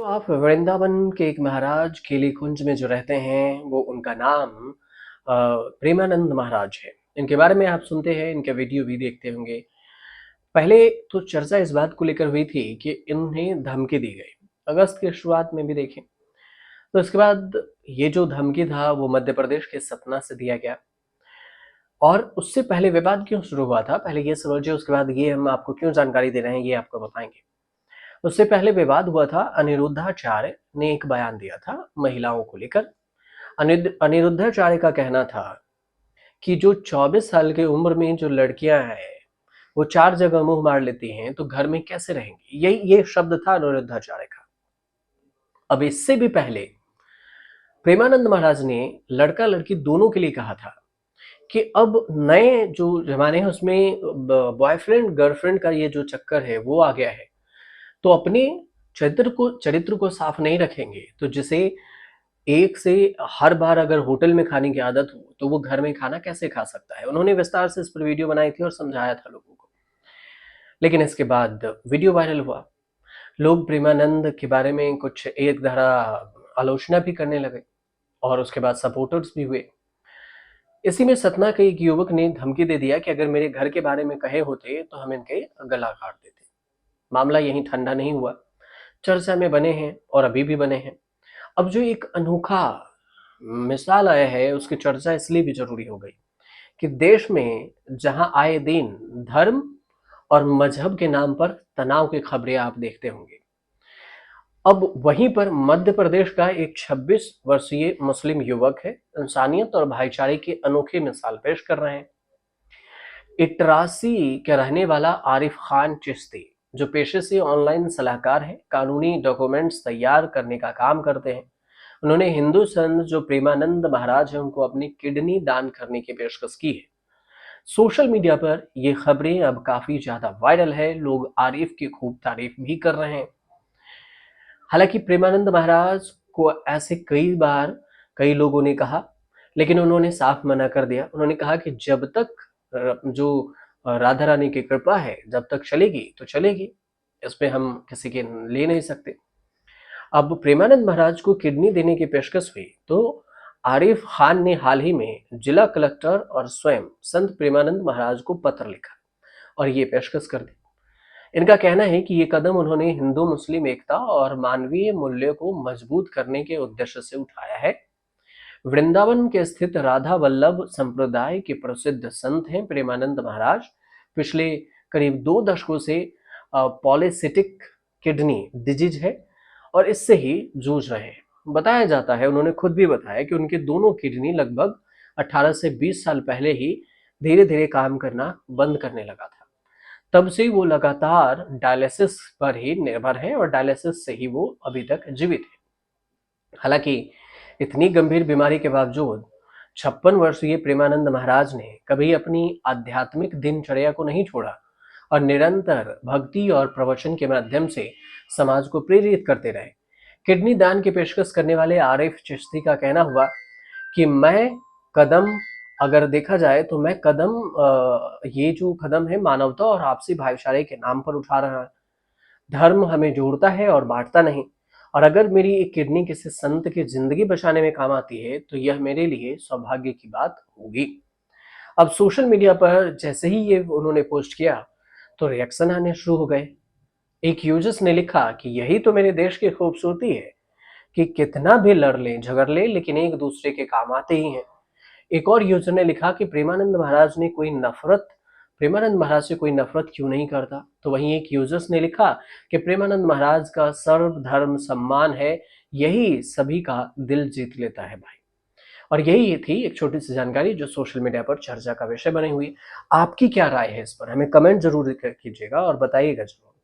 आप वृंदावन के एक महाराज केली कुंज में जो रहते हैं वो उनका नाम प्रेमानंद महाराज है। इनके बारे में आप सुनते हैं, इनके वीडियो भी देखते होंगे। पहले तो चर्चा इस बात को लेकर हुई थी कि इन्हें धमकी दी गई। अगस्त की शुरुआत में भी देखें तो इसके बाद ये जो धमकी था वो मध्य प्रदेश के सतना से दिया गया। और उससे पहले विवाद क्यों शुरू हुआ था, पहले ये समझिए, उसके बाद ये हम आपको क्यों जानकारी दे रहे हैं ये आपको बताएंगे। उससे पहले विवाद हुआ था, अनिरुद्धाचार्य ने एक बयान दिया था महिलाओं को लेकर। अनिरुद्धाचार्य का कहना था कि जो 24 साल की उम्र में जो लड़कियां हैं वो 4 जगह मुंह मार लेती हैं तो घर में कैसे रहेंगी, यही ये शब्द था अनिरुद्धाचार्य का। अब इससे भी पहले प्रेमानंद महाराज ने लड़का लड़की दोनों के लिए कहा था कि अब नए जो जमाने हैं उसमें बॉयफ्रेंड गर्लफ्रेंड का ये जो चक्कर है वो आ गया है। तो अपने चरित्र को साफ नहीं रखेंगे तो जिसे एक से हर बार अगर होटल में खाने की आदत हो तो वो घर में खाना कैसे खा सकता है। उन्होंने विस्तार से इस पर वीडियो बनाई थी और समझाया था लोगों को। लेकिन इसके बाद वीडियो वायरल हुआ, लोग प्रेमानंद के बारे में कुछ एक धारा आलोचना भी करने लगे और उसके बाद सपोर्टर्स भी हुए। इसी में सतना के एक युवक ने धमकी दे दिया कि अगर मेरे घर के बारे में कहे होते तो हम इनके गला काट देते। मामला यहीं ठंडा नहीं हुआ, चर्चा में बने हैं और अभी भी बने हैं। अब जो एक अनोखा मिसाल आया है उसकी चर्चा इसलिए भी जरूरी हो गई कि देश में जहां आए दिन धर्म और मजहब के नाम पर तनाव की खबरें आप देखते होंगे, अब वहीं पर मध्य प्रदेश का एक 26 वर्षीय मुस्लिम युवक है, इंसानियत और भाईचारे की अनोखी मिसाल पेश कर रहे हैं। इटरासी के रहने वाला आरिफ खान चिश्ती, जो पेशे से ऑनलाइन सलाहकार है, कानूनी डॉक्यूमेंट्स तैयार करने का काम करते हैं। उन्होंने हिंदू संत जो प्रेमानंद महाराज हैं उनको अपनी किडनी दान करने की पेशकश की है। सोशल मीडिया पर ये खबरें अब काफी ज्यादा वायरल है, लोग आरिफ की खूब तारीफ भी कर रहे हैं। हालांकि प्रेमानंद महाराज को ऐसे कई बार कई लोगों ने कहा, लेकिन उन्होंने साफ मना कर दिया। उन्होंने कहा कि जब तक जो राधा रानी की कृपा है जब तक चलेगी तो चलेगी, इसमें हम किसी के ले नहीं सकते। अब प्रेमानंद महाराज को किडनी देने की पेशकश हुई तो आरिफ खान ने हाल ही में जिला कलेक्टर और स्वयं संत प्रेमानंद महाराज को पत्र लिखा और ये पेशकश कर दी। इनका कहना है कि ये कदम उन्होंने हिंदू मुस्लिम एकता और मानवीय मूल्यों को मजबूत करने के उद्देश्य से उठाया है। वृंदावन के स्थित राधा वल्लभ संप्रदाय के प्रसिद्ध संत हैं प्रेमानंद महाराज। पिछले करीब 2 दशकों से पॉलीसिस्टिक किडनी डिजीज है और इससे ही जूझ रहे हैं। बताया जाता है, उन्होंने खुद भी बताया कि उनके दोनों किडनी लगभग 18 से 20 साल पहले ही धीरे धीरे काम करना बंद करने लगा था। तब से वो लगातार डायलिसिस पर ही निर्भर है और डायलिसिस से ही वो अभी तक जीवित है। हालांकि इतनी गंभीर बीमारी के बावजूद 56 वर्षीय प्रेमानंद महाराज ने कभी अपनी आध्यात्मिक दिनचर्या को नहीं छोड़ा और निरंतर भक्ति और प्रवचन के माध्यम से समाज को प्रेरित करते रहे। किडनी दान की पेशकश करने वाले आरिफ चिश्ती का कहना हुआ कि मैं कदम, अगर देखा जाए तो मैं कदम ये जो कदम है मानवता और आपसी भाईचारे के नाम पर उठा रहा है। धर्म हमें जोड़ता है और बांटता नहीं, और अगर मेरी एक किडनी किसी संत की जिंदगी बचाने में काम आती है तो यह मेरे लिए सौभाग्य की बात होगी। अब सोशल मीडिया पर जैसे ही ये उन्होंने पोस्ट किया तो रिएक्शन आने शुरू हो गए। एक यूजर्स ने लिखा कि यही तो मेरे देश की खूबसूरती है कि कितना भी लड़ लें झगड़ लें लेकिन एक दूसरे के काम आते ही हैं। एक और यूजर ने लिखा कि प्रेमानंद महाराज से कोई नफरत क्यों नहीं करता। तो वहीं एक यूजर्स ने लिखा कि प्रेमानंद महाराज का सर्वधर्म सम्मान है, यही सभी का दिल जीत लेता है भाई। और यही थी एक छोटी सी जानकारी जो सोशल मीडिया पर चर्चा का विषय बनी हुई। आपकी क्या राय है इस पर, हमें कमेंट जरूर कीजिएगा और बताइएगा जरूर।